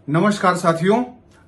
नमस्कार साथियों।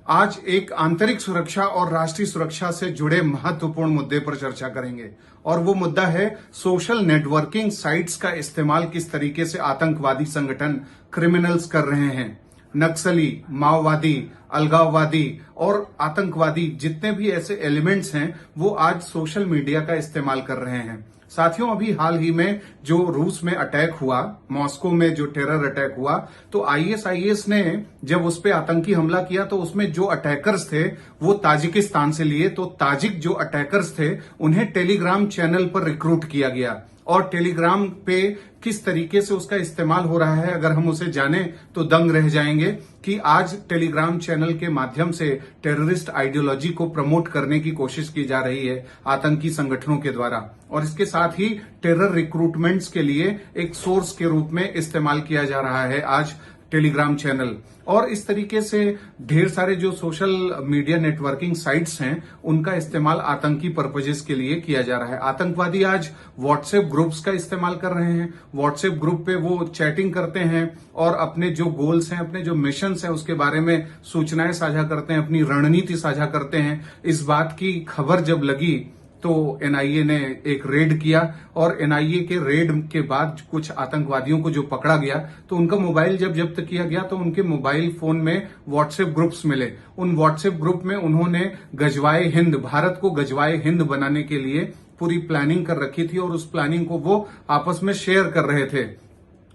आज एक आंतरिक सुरक्षा और राष्ट्रीय सुरक्षा से जुड़े महत्वपूर्ण मुद्दे पर चर्चा करेंगे और वो मुद्दा है सोशल नेटवर्किंग साइट्स का इस्तेमाल किस तरीके से आतंकवादी संगठन क्रिमिनल्स कर रहे हैं। नक्सली, माओवादी, अलगाववादी और आतंकवादी जितने भी ऐसे एलिमेंट्स हैं वो आज सोशल मीडिया का इस्तेमाल कर रहे हैं। साथियों, अभी हाल ही में जो रूस में अटैक हुआ, मॉस्को में जो टेरर अटैक हुआ, तो आईएसआईएस ने जब उस पे आतंकी हमला किया तो उसमें जो अटैकर्स थे वो ताजिकिस्तान से लिए। तो ताजिक जो अटैकर्स थे उन्हें टेलीग्राम चैनल पर रिक्रूट किया गया और टेलीग्राम पे किस तरीके से उसका इस्तेमाल हो रहा है अगर हम उसे जाने तो दंग रह जाएंगे कि आज टेलीग्राम चैनल के माध्यम से टेररिस्ट आइडियोलॉजी को प्रमोट करने की कोशिश की जा रही है आतंकी संगठनों के द्वारा, और इसके साथ ही टेरर रिक्रूटमेंट्स के लिए एक सोर्स के रूप में इस्तेमाल किया जा रहा है आज टेलीग्राम चैनल। और इस तरीके से ढेर सारे जो सोशल मीडिया नेटवर्किंग साइट्स हैं उनका इस्तेमाल आतंकी पर्पजेस के लिए किया जा रहा है। आतंकवादी आज व्हाट्सएप ग्रुप्स का इस्तेमाल कर रहे हैं। व्हाट्सएप ग्रुप पे वो चैटिंग करते हैं और अपने जो गोल्स हैं, अपने जो मिशंस हैं उसके बारे में सूचनाएं साझा करते हैं, अपनी रणनीति साझा करते हैं। इस बात की खबर जब लगी तो एनआईए ने एक रेड किया और एनआईए के रेड के बाद कुछ आतंकवादियों को जो पकड़ा गया तो उनका मोबाइल जब जब्त किया गया तो उनके मोबाइल फोन में व्हाट्सएप ग्रुप्स मिले। उन व्हाट्सएप ग्रुप में उन्होंने गजवाए हिंद, भारत को गजवाए हिंद बनाने के लिए पूरी प्लानिंग कर रखी थी और उस प्लानिंग को वो आपस में शेयर कर रहे थे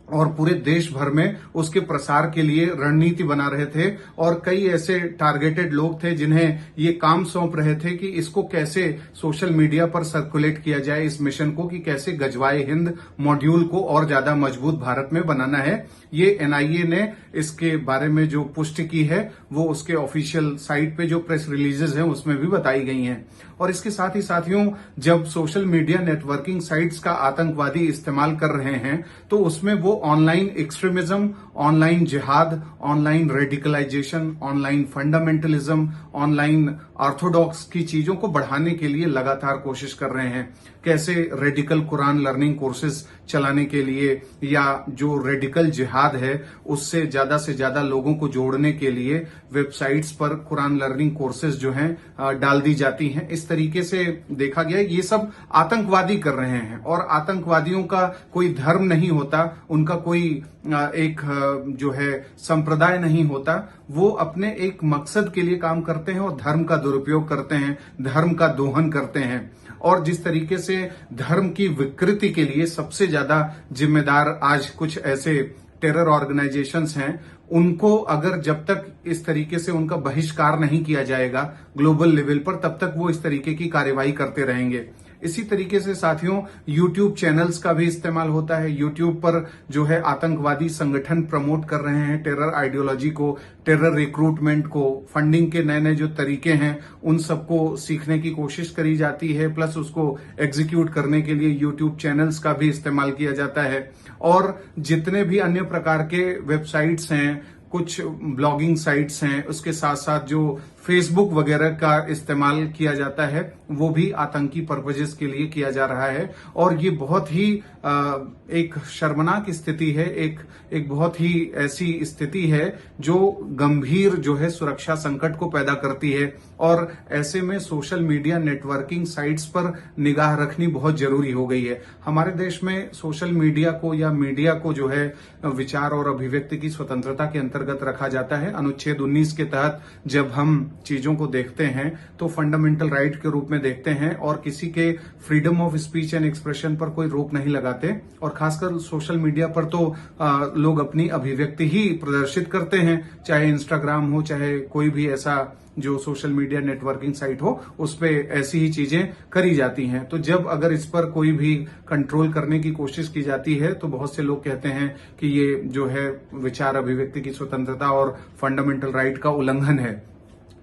और पूरे देश भर में उसके प्रसार के लिए रणनीति बना रहे थे। और कई ऐसे टारगेटेड लोग थे जिन्हें ये काम सौंप रहे थे कि इसको कैसे सोशल मीडिया पर सर्कुलेट किया जाए, इस मिशन को, कि कैसे गजवाए हिंद मॉड्यूल को और ज्यादा मजबूत भारत में बनाना है। ये एनआईए ने इसके बारे में जो पुष्टि की है वो उसके ऑफिशियल साइट पे जो प्रेस रिलीजेस हैं उसमें भी बताई गई हैं। और इसके साथ ही साथियों, जब सोशल मीडिया नेटवर्किंग साइट्स का आतंकवादी इस्तेमाल कर रहे हैं तो उसमें वो online extremism, online jihad, online radicalisation, online fundamentalism, online orthodox की चीजों को बढ़ाने के लिए लगातार कोशिश कर रहे हैं। कैसे रेडिकल कुरान लर्निंग कोर्सेज चलाने के लिए या जो रेडिकल जिहाद है उससे से ज्यादा लोगों को जोड़ने के लिए वेबसाइट्स पर कुरान लर्निंग कोर्सेज जो हैं डाल दी जाती हैं। इस तरीके से देखा गया ये सब आतंकवादी कर रहे हैं और आतंकवादियों का कोई धर्म नहीं होता, उनका कोई एक जो है संप्रदाय नहीं होता। वो अपने एक मकसद के लिए काम करते हैं और धर्म का दुरुपयोग करते हैं, धर्म का दोहन करते हैं। और जिस तरीके से धर्म की विकृति के लिए सबसे ज्यादा जिम्मेदार आज कुछ ऐसे टेरर ऑर्गेनाइजेशंस हैं, उनको अगर जब तक इस तरीके से उनका बहिष्कार नहीं किया जाएगा ग्लोबल लेवल पर, तब तक वो इस तरीके की कार्यवाही करते रहेंगे। इसी तरीके से साथियों, यूट्यूब चैनल्स का भी इस्तेमाल होता है। यूट्यूब पर जो है आतंकवादी संगठन प्रमोट कर रहे हैं टेरर आइडियोलॉजी को, टेरर रिक्रूटमेंट को, फंडिंग के नए नए जो तरीके हैं उन सबको सीखने की कोशिश करी जाती है, प्लस उसको एग्जीक्यूट करने के लिए यूट्यूब चैनल्स का भी इस्तेमाल किया जाता है। और जितने भी अन्य प्रकार के वेबसाइट्स हैं, कुछ ब्लॉगिंग साइट्स हैं, उसके साथ साथ जो फेसबुक वगैरह का इस्तेमाल किया जाता है वो भी आतंकी पर्पजेस के लिए किया जा रहा है। और ये बहुत ही एक शर्मनाक स्थिति है, एक बहुत ही ऐसी स्थिति है जो गंभीर जो है सुरक्षा संकट को पैदा करती है। और ऐसे में सोशल मीडिया नेटवर्किंग साइट्स पर निगाह रखनी बहुत जरूरी हो गई है। हमारे देश में सोशल मीडिया को या मीडिया को जो है विचार और अभिव्यक्ति की स्वतंत्रता के अंतर्गत रखा जाता है। अनुच्छेद 19 के तहत जब हम चीजों को देखते हैं तो फंडामेंटल राइट के रूप में देखते हैं और किसी के freedom of speech and expression पर कोई रोक नहीं लगाते। और खासकर सोशल मीडिया पर तो लोग अपनी अभिव्यक्ति ही प्रदर्शित करते हैं, चाहे इंस्टाग्राम हो, चाहे कोई भी ऐसा जो सोशल मीडिया नेटवर्किंग साइट हो, उस पे ऐसी ही चीजें करी जाती हैं। तो जब अगर इस पर कोई भी कंट्रोल करने की कोशिश की जाती है तो बहुत से लोग कहते हैं कि ये जो है विचार अभिव्यक्ति की स्वतंत्रता और फंडामेंटल राइट का उल्लंघन है।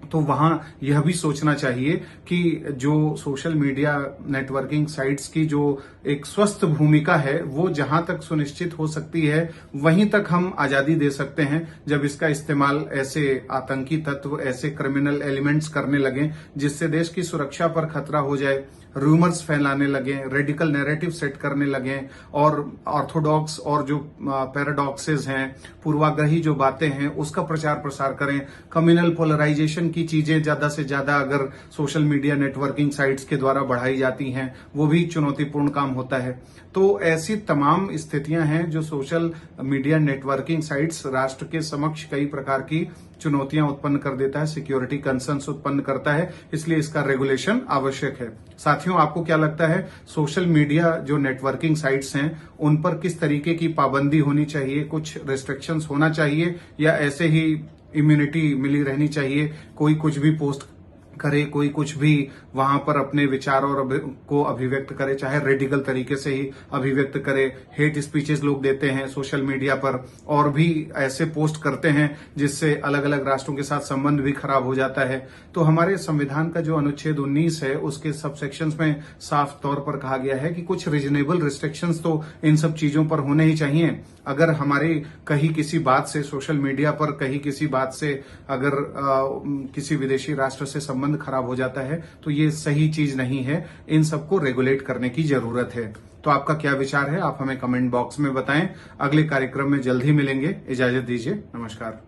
तो वहां यह भी सोचना चाहिए कि जो सोशल मीडिया नेटवर्किंग साइट्स की जो एक स्वस्थ भूमिका है वो जहां तक सुनिश्चित हो सकती है वहीं तक हम आजादी दे सकते हैं। जब इसका इस्तेमाल ऐसे आतंकी तत्व, ऐसे क्रिमिनल एलिमेंट्स करने लगे जिससे देश की सुरक्षा पर खतरा हो जाए, रूमर्स फैलाने लगे, रेडिकल नैरेटिव सेट करने लगे और ऑर्थोडॉक्स और जो पैराडॉक्सेस हैं, पूर्वाग्रही जो बातें हैं, उसका प्रचार प्रसार करें। कम्युनल पोलराइजेशन की चीजें ज्यादा से ज्यादा अगर सोशल मीडिया नेटवर्किंग साइट्स के द्वारा बढ़ाई जाती हैं, वो भी चुनौतीपूर्ण काम होता है। तो ऐसी तमाम स्थितियां हैं जो सोशल मीडिया नेटवर्किंग साइट्स राष्ट्र के समक्ष कई प्रकार की चुनौतियां उत्पन्न कर देता है, सिक्योरिटी कंसर्न्स उत्पन्न करता है, इसलिए इसका रेगुलेशन आवश्यक है। साथियों, आपको क्या लगता है सोशल मीडिया जो नेटवर्किंग साइट्स हैं उन पर किस तरीके की पाबंदी होनी चाहिए, कुछ रेस्ट्रिक्शंस होना चाहिए या ऐसे ही इम्यूनिटी मिली रहनी चाहिए, कोई कुछ भी पोस्ट करे, कोई कुछ भी वहां पर अपने विचार और को अभिव्यक्त करे, चाहे रेडिकल तरीके से ही अभिव्यक्त करे। हेट स्पीचेस लोग देते हैं सोशल मीडिया पर और भी ऐसे पोस्ट करते हैं जिससे अलग अलग राष्ट्रों के साथ संबंध भी खराब हो जाता है। तो हमारे संविधान का जो अनुच्छेद 19 है उसके सबसेक्शंस में साफ तौर पर कहा गया है कि कुछ रीजनेबल रिस्ट्रिक्शंस तो इन सब चीजों पर होने ही चाहिए। अगर हमारी कहीं किसी बात से सोशल मीडिया पर कहीं किसी बात से अगर किसी विदेशी राष्ट्र से संबंध खराब हो जाता है तो ये सही चीज नहीं है, इन सबको रेगुलेट करने की जरूरत है। तो आपका क्या विचार है, आप हमें कमेंट बॉक्स में बताएं। अगले कार्यक्रम में जल्द ही मिलेंगे, इजाजत दीजिए, नमस्कार।